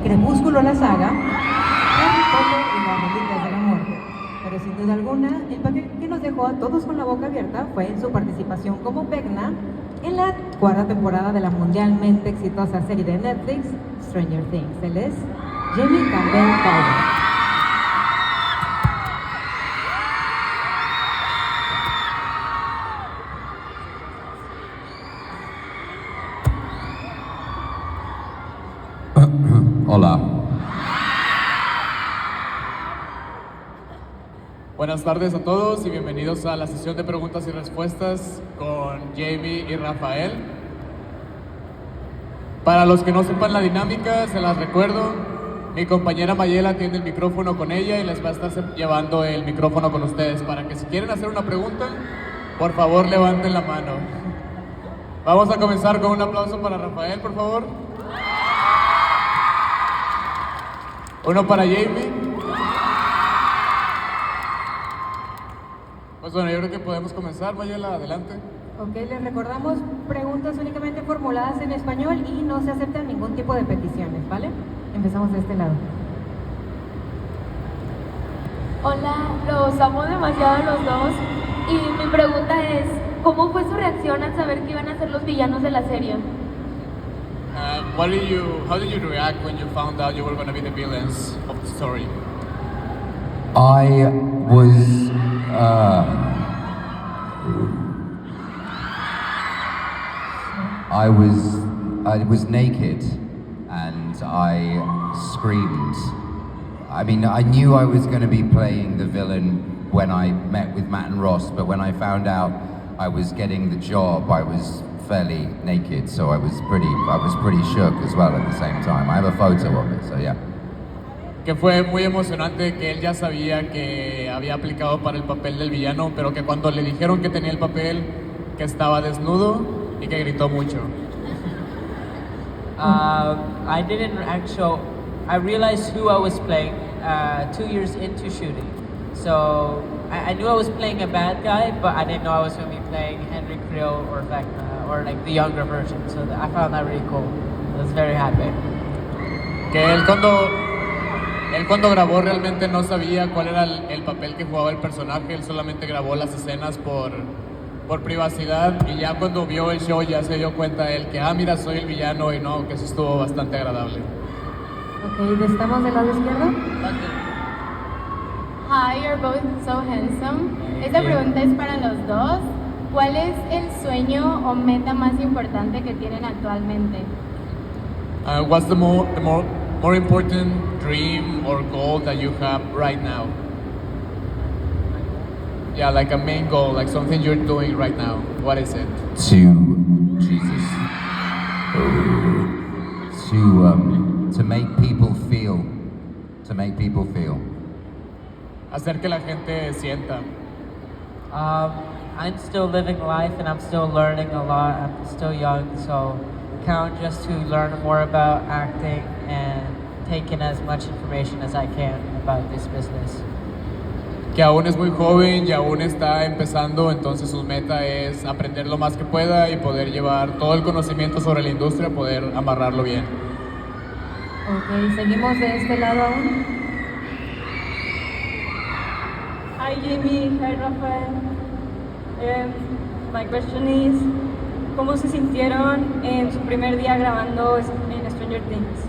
Crepúsculo la saga, Harry Potter y las Reliquias de la Muerte. Pero sin duda alguna, el papel que nos dejó a todos con la boca abierta fue en su participación como Vecna en la cuarta temporada de la mundialmente exitosa serie de Netflix, Stranger Things. Él es Jamie Campbell Bower. Hola. Buenas tardes a todos y bienvenidos a la sesión de preguntas y respuestas con Jamie y Rafael. Para los que no sepan la dinámica, se las recuerdo. Mi compañera Mayela tiene el micrófono con ella y les va a estar llevando el micrófono con ustedes para que si quieren hacer una pregunta, por favor levanten la mano. Vamos a comenzar con un aplauso para Rafael, por favor. Uno para Jamie. Pues bueno, yo creo que podemos comenzar. Mayela, adelante. Ok, les recordamos preguntas únicamente formuladas en español y no se aceptan ningún tipo de peticiones, ¿vale? Empezamos de este lado. Hola, los amo demasiado a los dos y mi pregunta es, ¿cómo fue su reacción al saber que iban a ser los villanos de la serie? How did you react when you found out you were going to be the villains of the story? I was I was naked and I screamed. I mean, I knew I was going to be playing the villain when I met with Matt and Ross, but when I found out I was getting the job, I was fairly naked, so I was pretty shook as well at the same time. I have a photo of it, so yeah. Que fue muy emocionante, que él ya sabía que había aplicado para el papel del villano, pero que cuando le dijeron que tenía el papel, que estaba desnudo y que gritó mucho. I didn't actually. I realized who I was playing 2 years into shooting, so I knew I was playing a bad guy, but I didn't know I was going to be playing Henry Creel or Vecna or like the younger version. So I found that really cool. I was very happy. Que él cuando grabó realmente no sabía cuál era el papel que jugaba el personaje, él solamente grabó las escenas por privacidad y ya cuando vio el show ya se dio cuenta él que, mira, soy el villano y no, que eso estuvo bastante agradable. Ok, ¿estamos del lado izquierdo? Hi, you're both so handsome. Esta pregunta es para los dos. ¿Cuál es el sueño o meta más importante que tienen actualmente? What's the more important dream or goal that you have right now? Yeah, like a main goal, like something you're doing right now. What is it? To make people feel. Hacer que la gente sienta. I'm still living life and I'm still learning a lot. I'm still young, so count just to learn more about acting and take in as much information as I can about this business. Que aún es muy joven y aún está empezando, entonces su meta es aprender lo más que pueda y poder llevar todo el conocimiento sobre la industria, poder amarrarlo bien. Ok, seguimos de este lado aún. Hi Jamie, hi Rafael. My question is, ¿cómo se sintieron en su primer día grabando en Stranger Things?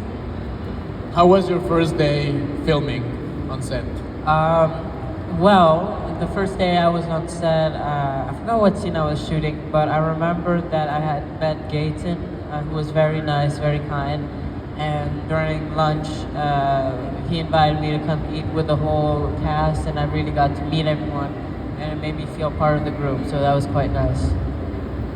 How was your first day filming on set? Well, the first day I was on set, I forgot what scene I was shooting, but I remember that I had met Gaten, who was very nice, very kind, and during lunch, he invited me to come eat with the whole cast, and I really got to meet everyone, and it made me feel part of the group, so that was quite nice.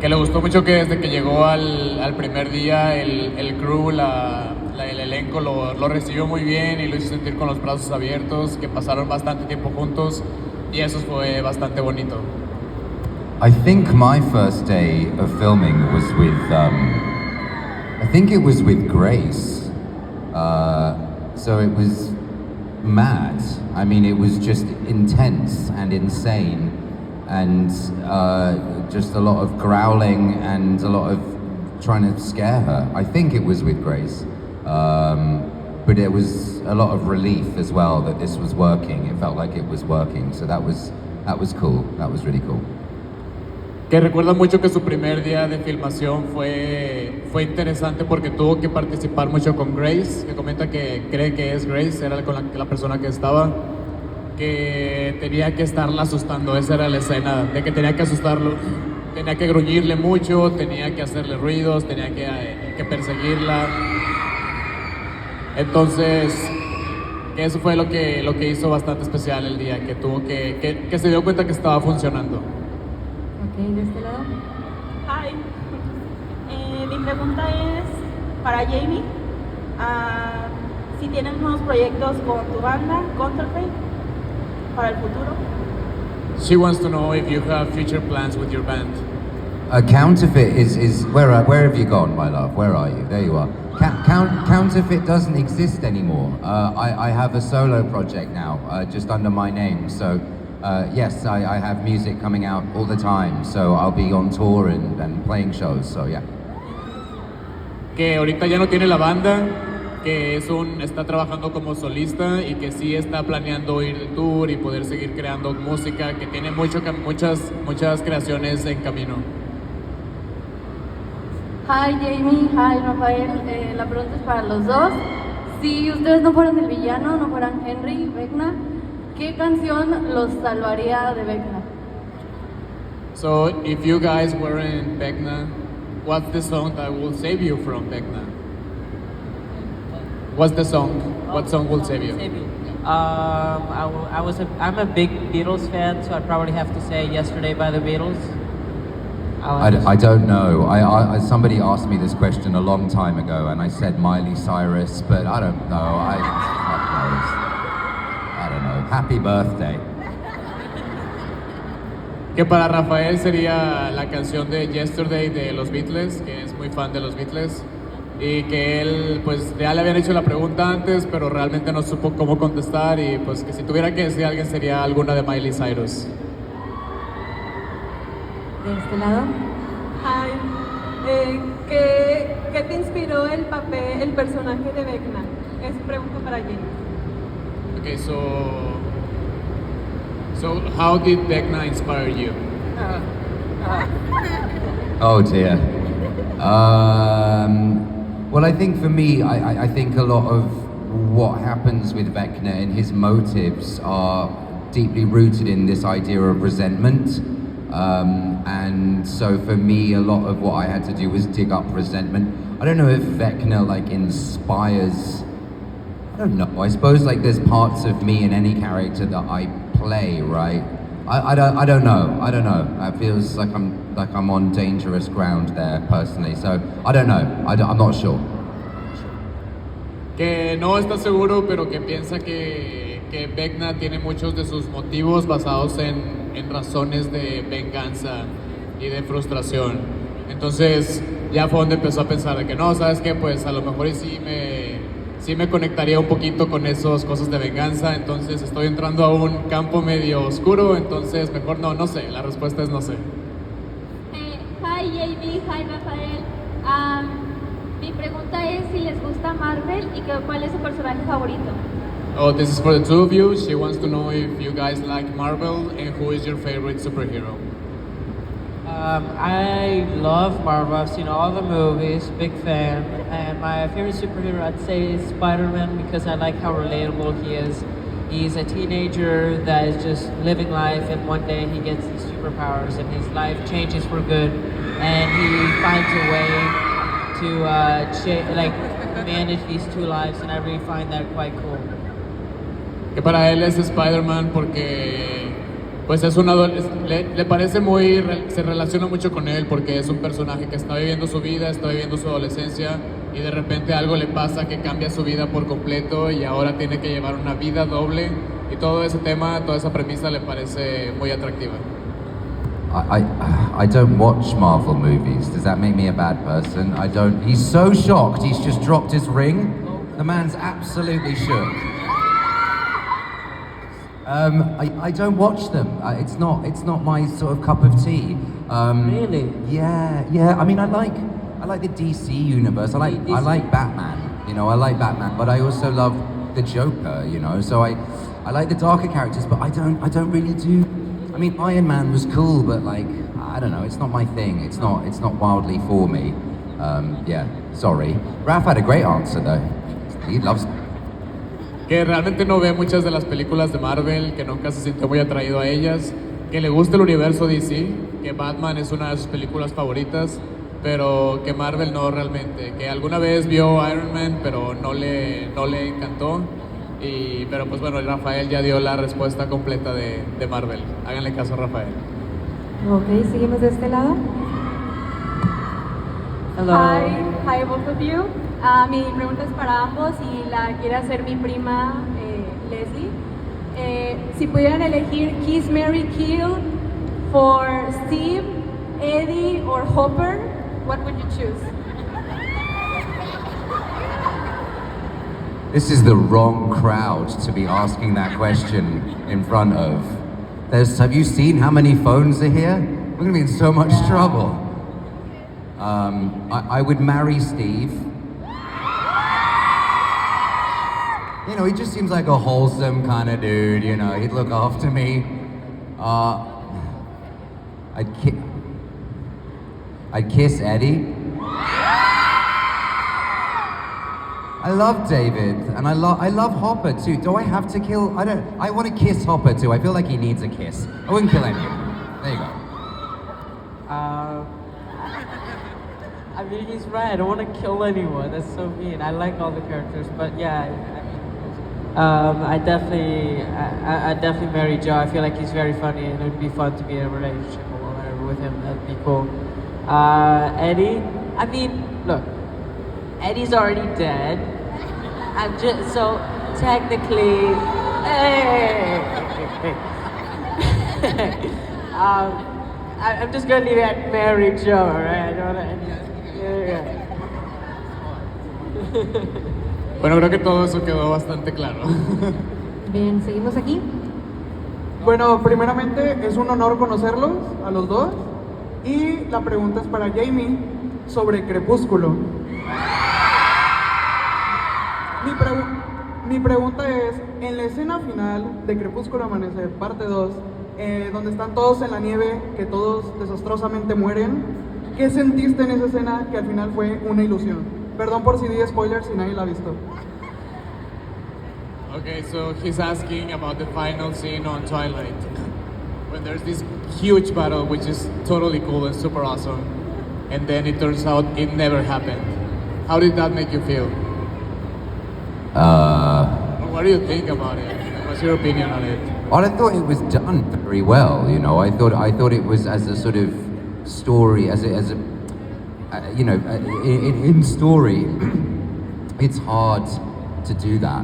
Que le gustó mucho que desde que llegó al primer día el crew, el elenco lo recibió muy bien y lo hizo sentir con los brazos abiertos, que pasaron bastante tiempo juntos y eso fue bastante bonito. I think my first day of filming was with, I think it was with Grace. So it was mad. I mean, it was just intense and insane and just a lot of growling and a lot of trying to scare her. I think it was with Grace. but it was a lot of relief as well that this was working. It felt like it was working, so that was cool. That was really cool. Que recuerda mucho que su primer día de filmación fue interesante porque tuvo que participar mucho con Grace, que comenta que cree que es Grace, era con la persona que estaba, que tenía que estarla asustando, esa era la escena, de que tenía que asustarlo, tenía que gruñirle mucho, tenía que hacerle ruidos, tenía que perseguirla. Entonces, que eso fue lo que hizo bastante especial el día, que tuvo que se dio cuenta que estaba funcionando. Ok, de este lado. Hi. Mi pregunta es para Jamie. Si tienes nuevos proyectos con tu banda, Counterfeit, para el futuro. She wants to know if you have future plans with your band. Counterfeit is where have you gone, my love? Where are you? There you are. Counterfeit doesn't exist anymore. I have a solo project now, just under my name. So yes, I have music coming out all the time. So I'll be on tour and playing shows. So yeah. Que ahorita ya no tiene la banda, que está trabajando como solista y que sí está planeando ir de tour y poder seguir creando música, que tiene muchas creaciones en camino. Hi Jamie, hi Rafael, la pregunta es para los dos. Si ustedes no fueran el villano, no fueran Henry, Vecna, ¿qué canción los salvaría de Vecna? So if you guys were in Vecna, what's the song that will save you from Vecna? What's the song? What song will save you? I'm a big Beatles fan, so I'd probably have to say "Yesterday" by the Beatles. I don't know. I somebody asked me this question a long time ago, and I said Miley Cyrus, but I don't know. I don't know. Happy birthday. Que para Rafael sería la canción de Yesterday de los Beatles, que es muy fan de los Beatles, y que él pues ya le habían hecho la pregunta antes, pero realmente no supo cómo contestar, y pues que si tuviera que decir a alguien sería alguna de Miley Cyrus. De este lado. Hi. ¿Qué te inspiró el personaje de Vecna? Es pregunta para Jamie. Okay, so how did Vecna inspire you? Oh dear. Well, I think for me, I think a lot of what happens with Vecna and his motives are deeply rooted in this idea of resentment. And so for me, a lot of what I had to do was dig up resentment. I don't know if Vecna inspires, I don't know, I suppose there's parts of me in any character that I play, right? I don't know. It feels like I'm on dangerous ground there personally. So I don't know. I'm not sure. Que no está seguro, pero que piensa que Vecna tiene muchos de sus motivos basados en razones de venganza y de frustración. Entonces ya fue donde empezó a pensar de que no, ¿sabes qué? Pues a lo mejor sí me conectaría un poquito con esas cosas de venganza, entonces estoy entrando a un campo medio oscuro, entonces mejor no sé, la respuesta es no sé. Hi Jamie, hi Rafael. Mi pregunta es si les gusta Marvel y cuál es su personaje favorito. Oh, this is for the two of you. She wants to know if you guys like Marvel and who is your favorite superhero. I love Marvel. I've seen all the movies, big fan. And my favorite superhero, I'd say, is Spider-Man because I like how relatable he is. He's a teenager that is just living life, and one day he gets these superpowers, and his life changes for good, and he finds a way to manage these two lives, and I really find that quite cool. Que para él es Spider-Man porque pues es le parece se relaciona mucho con él porque es un personaje que está viviendo su vida, está viviendo su adolescencia y de repente algo le pasa que cambia su vida por completo y ahora tiene que llevar una vida doble y todo ese tema, toda esa premisa le parece muy atractiva. I don't watch Marvel movies. Does that make me a bad person? I don't. He's so shocked. He's just dropped his ring. The man's absolutely shook. I don't watch them. It's not my sort of cup of tea. Really? Yeah. I mean, I like the DC universe. I like Batman. You know, I like Batman, but I also love the Joker, you know, so I like the darker characters, but I don't really do, I mean, Iron Man was cool, but like, I don't know, it's not my thing, it's not wildly for me. Yeah, sorry. Raph had a great answer though. He loves Que realmente no ve muchas de las películas de Marvel, que nunca se sintió muy atraído a ellas, que le gusta el universo DC, que Batman es una de sus películas favoritas, pero que Marvel no realmente, que alguna vez vio Iron Man, pero no le encantó, pero pues bueno, Rafael ya dio la respuesta completa de Marvel. Háganle caso a Rafael. Ok, seguimos de este lado. Hello. Hi both of you. Mi pregunta es para ambos y la quiere hacer mi prima Leslie. Si pudieran elegir Kiss, Marry, Kill for Steve, Eddie or Hopper, what would you choose? This is the wrong crowd to be asking that question in front of. Have you seen how many phones are here? We're gonna be in so much trouble. I would marry Steve. You know, he just seems like a wholesome kind of dude, you know, he'd look after me. I'd kiss Eddie. I love David, and I love Hopper too. Do I have to kill? I want to kiss Hopper too. I feel like he needs a kiss. I wouldn't kill anyone. There you go. I mean, he's right. I don't want to kill anyone. That's so mean. I like all the characters, but yeah, I definitely marry Joe. I feel like he's very funny, and it would be fun to be in a relationship or whatever with him. That'd be cool. Eddie. I mean, look, Eddie's already dead. I'm just so technically. I'm just gonna leave it at Mary Joe, right? I don't wanna. Bueno, creo que todo eso quedó bastante claro. Bien, seguimos aquí. Bueno, primeramente es un honor conocerlos a los dos y la pregunta es para Jamie sobre Crepúsculo. Mi pregunta es, en la escena final de Crepúsculo Amanecer, parte 2, donde están todos en la nieve, que todos desastrosamente mueren, ¿qué sentiste en esa escena que al final fue una ilusión? Perdón por si di spoilers si nadie la ha visto. Okay, so he's asking about the final scene on Twilight, when there's this huge battle which is totally cool and super awesome, and then it turns out it never happened. How did that make you feel? What do you think about it? What's your opinion on it? Well, I thought it was done very well. You know, I thought it was as a sort of story, as a you know, in story, it's hard to do that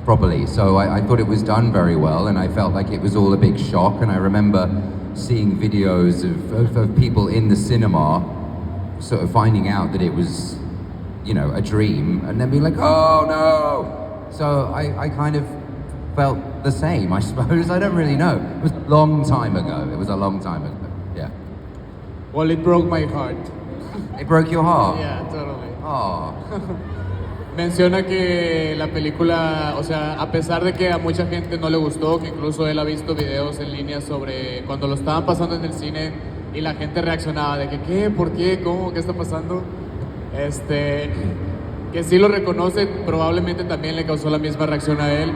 properly. So I thought it was done very well, and I felt like it was all a big shock. And I remember seeing videos of people in the cinema sort of finding out that it was, you know, a dream, and then being like, oh no! So I kind of felt the same, I suppose. I don't really know. It was a long time ago. It was a long time ago, yeah. Well, it broke my heart. It broke your heart? Yeah, totally. Oh. Menciona que la película, o sea, a pesar de que a mucha gente no le gustó, que incluso él ha visto videos en línea sobre cuando lo estaban pasando en el cine y la gente reaccionaba de que ¿qué? ¿Por qué? ¿Cómo? ¿Qué está pasando? Que sí lo reconoce, probablemente también le causó la misma reacción a él,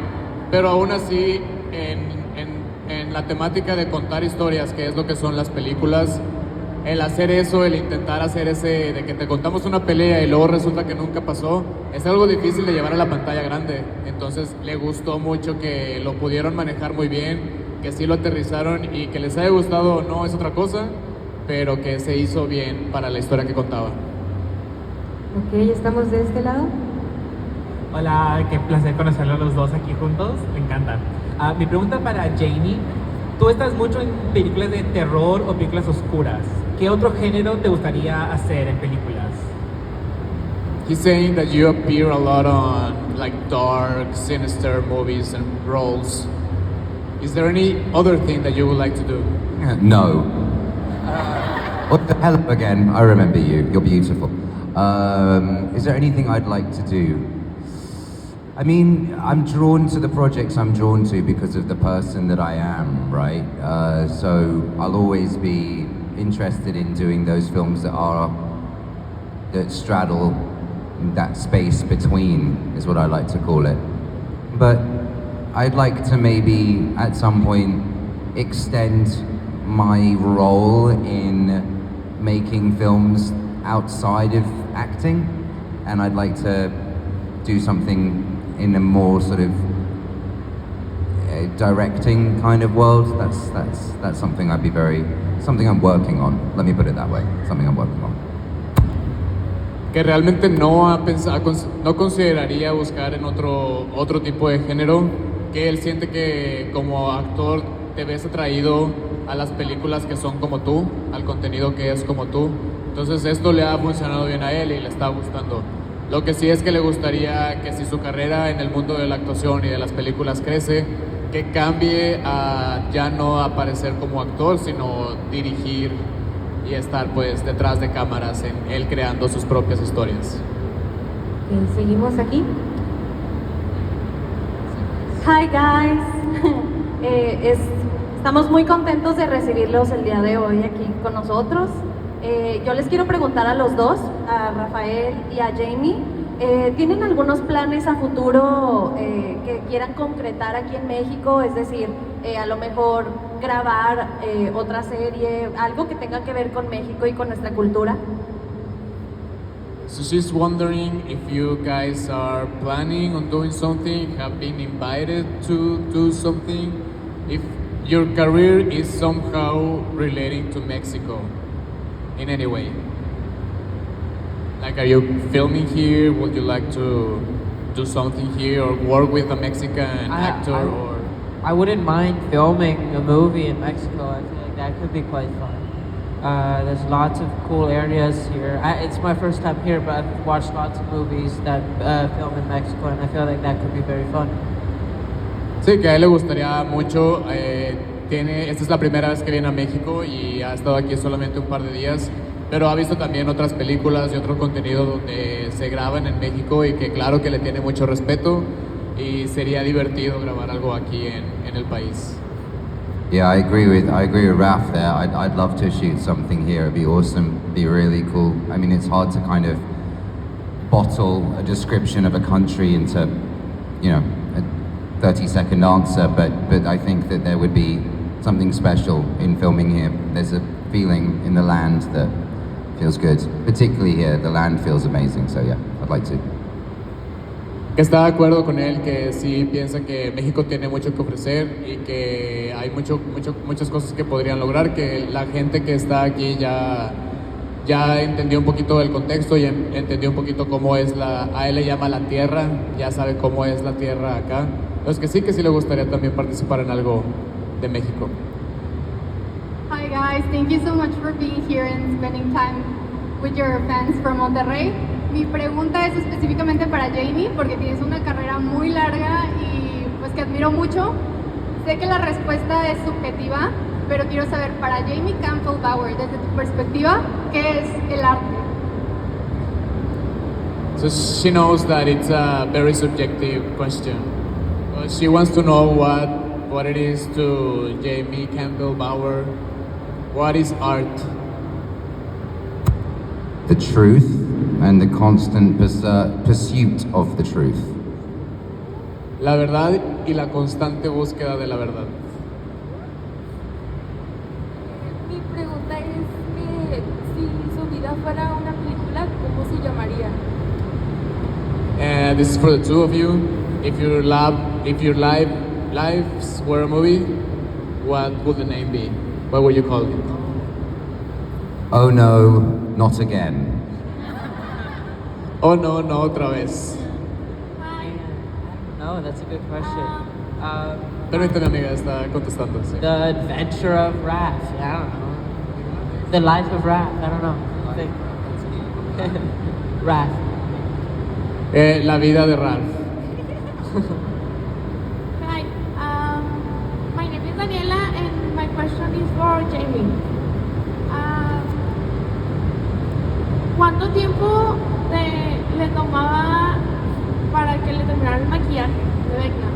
pero aún así en la temática de contar historias, que es lo que son las películas, el hacer eso, el intentar hacer ese de que te contamos una pelea y luego resulta que nunca pasó, es algo difícil de llevar a la pantalla grande. Entonces le gustó mucho que lo pudieron manejar muy bien, que sí lo aterrizaron, y que les haya gustado o no es otra cosa, pero que se hizo bien para la historia que contaba. Ok, estamos de este lado. Hola, qué placer conocerlos los dos aquí juntos, me encantan. Mi pregunta para Jamie, tú estás mucho en películas de terror o películas oscuras. ¿Qué otro género te gustaría hacer en películas? He's saying that you appear a lot on like dark, sinister movies and roles. Is there any other thing that you would like to do? No. What the hell again? I remember you. You're beautiful. Is there anything I'd like to do? I mean, I'm drawn to the projects I'm drawn to because of the person that I am, right? So I'll always be interested in doing those films that straddle that space between, is what I like to call it. But I'd like to maybe at some point extend my role in making films outside of acting, and I'd like to do something in a more sort of directing kind of world. That's something something I'm working on. Let me put it that way. Something I'm working on. Que realmente no consideraría buscar en otro tipo de género, que él siente que como actor te ves atraído a las películas que son como tú, al contenido que es como tú. Entonces esto le ha funcionado bien a él y le está gustando. Lo que sí es que le gustaría que si su carrera en el mundo de la actuación y de las películas crece, que cambie a ya no aparecer como actor, sino dirigir y estar pues detrás de cámaras, en él creando sus propias historias. Seguimos aquí. Hi guys, estamos muy contentos de recibirlos el día de hoy aquí con nosotros. Yo les quiero preguntar a los dos, a Rafael y a Jamie, ¿tienen algunos planes a futuro que quieran concretar aquí en México? Es decir, a lo mejor grabar otra serie, algo que tenga que ver con México y con nuestra cultura. So she's wondering if you guys are planning on doing something, have been invited to do something, if your career is somehow relating to Mexico in any way. Like, are you filming here? Would you like to do something here or work with a Mexican actor? I wouldn't mind filming a movie in Mexico. I feel like that could be quite fun. There's lots of cool areas here. It's my first time here, but I've watched lots of movies that film in Mexico, and I feel like that could be very fun. Sí, que a él le gustaría mucho. Esta es la primera vez que viene a México y ha estado aquí solamente un par de días, pero ha visto también otras películas y otro contenido donde se graban en México y que claro que le tiene mucho respeto y sería divertido grabar algo aquí en el país. Yeah, I agree with Raf there. I'd love to shoot something here. It'd be awesome. It'd be really cool. I mean, it's hard to kind of bottle a description of a country into, a 30-second answer, but I think that there would be something special in filming here. There's a feeling in the land that feels good. Particularly here, the land feels amazing. So yeah, I'd like to. Que está de acuerdo con él, que sí piensa que México tiene mucho que ofrecer y que hay muchas cosas que podrían lograr, que la gente que está aquí ya entendió un poquito del contexto y entendió un poquito cómo es a él le llama la tierra, ya sabe cómo es la tierra acá. Entonces que sí le gustaría también participar en algo de México. Hi guys, thank you so much for being here and spending time with your fans from Monterrey. Mi pregunta es específicamente para Jamie, porque tienes una carrera muy larga y pues que admiro mucho. Sé que la respuesta es subjetiva, pero quiero saber para Jamie Campbell Bower, desde tu perspectiva, ¿qué es el arte? So she knows that it's a very subjective question. She wants to know what it is to Jamie Campbell Bower. What is art? The truth and the constant pursuit of the truth. La verdad y la constante búsqueda de la verdad. Mi pregunta es que si su vida fuera una película, ¿cómo se llamaría? This is for the two of you. If your lives were a movie, what would the name be? What would you call it? Oh no, not again. Oh no, no otra vez. No, that's a good question. Permíteme, amiga, está contestando. Sí. The Adventure of Raph. I don't know. The Life of Raph. I don't know. I think. Raph. La vida de Ralph. Hi, my name is Daniela and my question is for Jamie. ¿cuánto tiempo le tomaba para que le terminara el maquillaje de Vecna?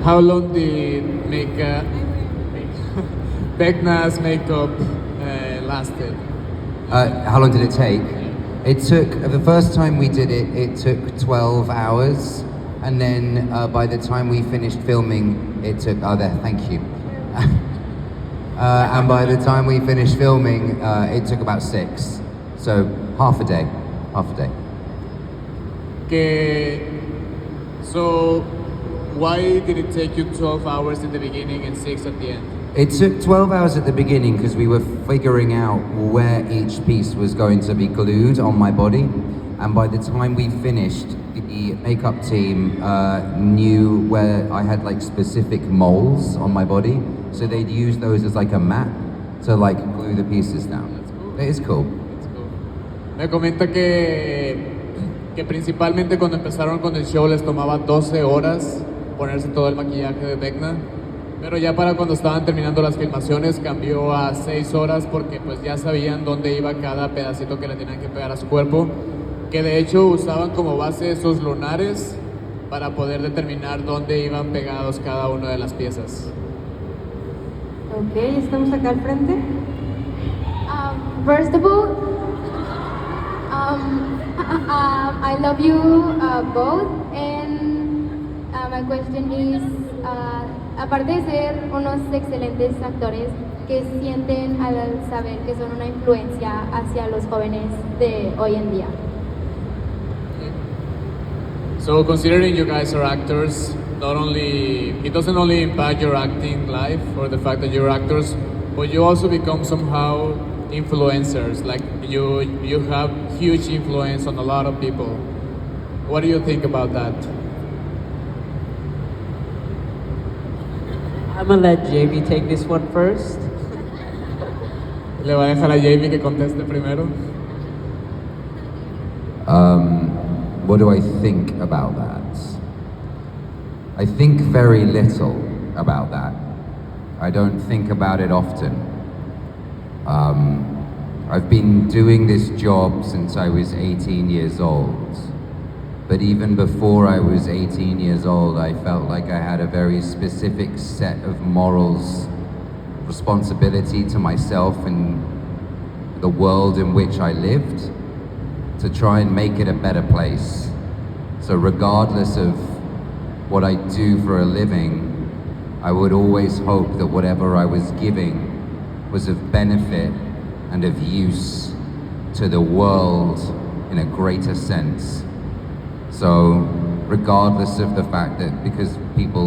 How long did Vecna's makeup lasted? How long did it take? It took, the first time we did it, it took 12 hours. And then by the time we finished filming, it took, thank you. And by the time we finished filming, it took about 6. So half a day. So why did it take you 12 hours in the beginning and 6 at the end? It took 12 hours at the beginning because we were figuring out where each piece was going to be glued on my body. And by the time we finished, the makeup team knew where I had like specific moles on my body. So they'd use those as like a mat to like glue the pieces down. It is cool. Me comenta que principalmente cuando empezaron con el show les tomaba 12 horas ponerse todo el maquillaje de Vecna, pero ya para cuando estaban terminando las filmaciones cambió a 6 horas porque pues ya sabían dónde iba cada pedacito que le tenían que pegar a su cuerpo, que de hecho usaban como base esos lunares para poder determinar dónde iban pegados cada una de las piezas. Ok, estamos acá al frente. First of all, I love you both, and my question is, aparte de ser unos excelentes actores, ¿qué sienten al saber que son una influencia hacia los jóvenes de hoy en día? So considering you guys are actors, it doesn't only impact your acting life or the fact that you're actors, but you also become somehow influencers. Like you have huge influence on a lot of people. What do you think about that? I'm gonna let Jamie take this one first. Le va a dejar a Jamie que conteste primero. What do I think about that? I think very little about that. I don't think about it often. I've been doing this job since I was 18 years old. But even before I was 18 years old, I felt like I had a very specific set of morals, responsibility to myself and the world in which I lived, to try and make it a better place. So regardless of what I do for a living, I would always hope that whatever I was giving was of benefit and of use to the world in a greater sense. So regardless of the fact that because people